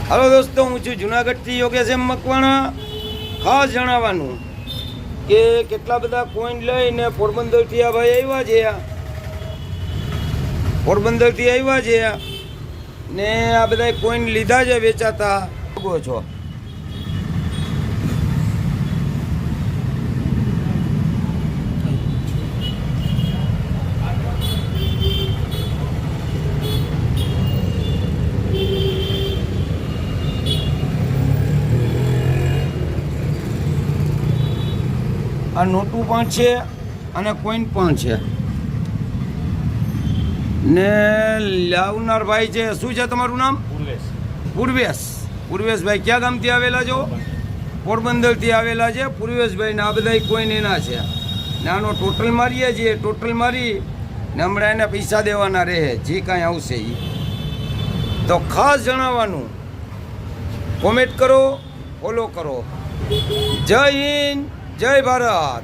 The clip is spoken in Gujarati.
હાલો દોસ્તો, હું છું જુનાગઢથી યોગેશ એમ મકવાણા. ખાસ જણાવવાનું કે કેટલા બધા કોઈન લઈને પોરબંદરથી આ ભાઈ આવ્યા છે, પોરબંદરથી આવ્યા છે ને આ બધા કોઈન લીધા છે વેચાતા છો. આ નોટું પણ છે અને કોઈન પણ છે ને લાવનાર ભાઈ છે. શું છે તમારું નામ? પૂર્વેશભાઈ. ક્યાં ગામથી આવેલા છો? પોરબંદરથી આવેલા છે પૂર્વેશભાઈ ને આ બધા કોઈન એના છે ને આનો ટોટલ મારીએ છીએ. ટોટલ મારી ને હમણાં એને પૈસા દેવાના રહે જે કાંઈ આવશે એ. તો ખાસ જણાવવાનું, કોમેન્ટ કરો, ફોલો કરો. જય હિન્દ, જય ભારત.